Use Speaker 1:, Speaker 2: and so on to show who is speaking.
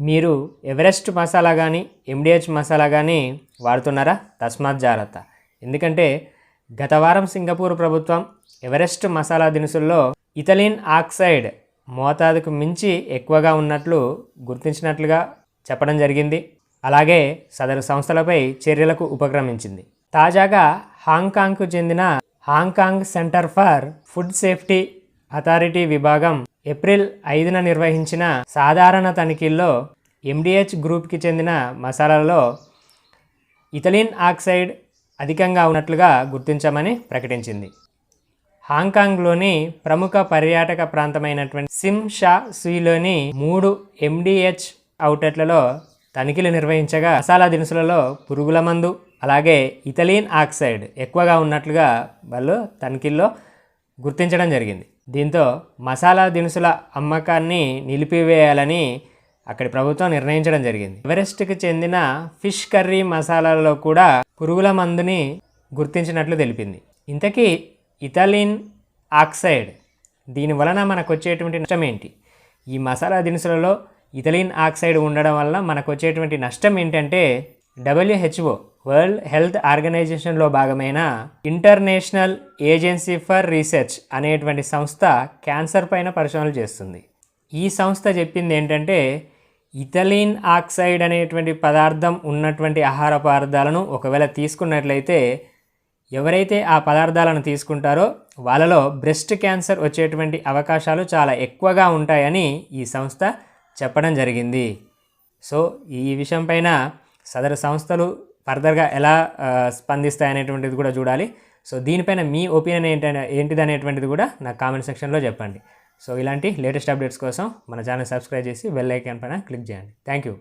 Speaker 1: మీరు ఎవరెస్ట్ మసాలా కానీ ఎండిహెచ్ మసాలా కానీ వాడుతున్నారా? తస్మాత్ జాగ్రత్త. ఎందుకంటే గత వారం సింగపూర్ ప్రభుత్వం ఎవరెస్ట్ మసాలా దినుసుల్లో ఇథిలీన్ ఆక్సైడ్ మోతాదుకు మించి ఎక్కువగా ఉన్నట్లు గుర్తించినట్లుగా చెప్పడం జరిగింది. అలాగే సదరు సంస్థలపై చర్యలకు ఉపక్రమించింది. తాజాగా హాంకాంగ్కు చెందిన Hong Kong centre for food safety authority విభాగం ఏప్రిల్ 5న నిర్వహించిన సాధారణ తనిఖీల్లో ఎండిహెచ్ గ్రూప్కి చెందిన మసాలాలలో ఇథిలీన్ ఆక్సైడ్ అధికంగా ఉన్నట్లుగా గుర్తించామని ప్రకటించింది. హాంకాంగ్లోని ప్రముఖ పర్యాటక ప్రాంతమైనటువంటి సిమ్ షా సుయిలోని 3 ఎండిహెచ్ అవుట్లెట్లలో తనిఖీలు నిర్వహించగా మసాలా దినుసులలో పురుగుల మందు అలాగే ఇథిలీన్ ఆక్సైడ్ ఎక్కువగా ఉన్నట్లుగా వాళ్ళు తనిఖీల్లో గుర్తించడం జరిగింది. దీంతో మసాలా దినుసుల అమ్మకాన్ని నిలిపివేయాలని అక్కడి ప్రభుత్వం నిర్ణయించడం జరిగింది. ఎవరెస్ట్కి చెందిన ఫిష్ కర్రీ మసాలాలలో కూడా పురుగుల మందుని గుర్తించినట్లు తెలిపింది. ఇంతకీ ఇథిలీన్ ఆక్సైడ్ దీని వలన మనకు వచ్చేటువంటి నష్టం ఏంటి? ఈ మసాలా దినుసులలో ఇథిలీన్ ఆక్సైడ్ ఉండడం వల్ల మనకు వచ్చేటువంటి నష్టం ఏంటంటే WHO వరల్డ్ హెల్త్ ఆర్గనైజేషన్లో భాగమైన ఇంటర్నేషనల్ ఏజెన్సీ ఫర్ రీసెర్చ్ అనేటువంటి సంస్థ క్యాన్సర్ పైన పరిశోధనలు చేస్తుంది. ఈ సంస్థ చెప్పింది ఏంటంటే ఇథిలీన్ ఆక్సైడ్ అనేటువంటి పదార్థం ఉన్నటువంటి ఆహార పదార్థాలను ఒకవేళ తీసుకున్నట్లయితే ఎవరైతే ఆ పదార్థాలను తీసుకుంటారో వాళ్ళలో బ్రెస్ట్ క్యాన్సర్ వచ్చేటువంటి అవకాశాలు చాలా ఎక్కువగా ఉంటాయని ఈ సంస్థ చెప్పడం జరిగింది. సో ఈ విషయం పైన సదరు సంస్థలు ఫర్దర్గా ఎలా స్పందిస్తాయనేటువంటిది కూడా చూడాలి. సో దీనిపైన మీ ఒపీనియన్ ఏంటిది అనేటువంటిది కూడా నాకు కామెంట్ సెక్షన్లో చెప్పండి. సో ఇలాంటి లేటెస్ట్ అప్డేట్స్ కోసం మన ఛానల్ సబ్స్క్రైబ్ చేసి బెల్ ఐకాన్ పైన క్లిక్ చేయండి. Thank you.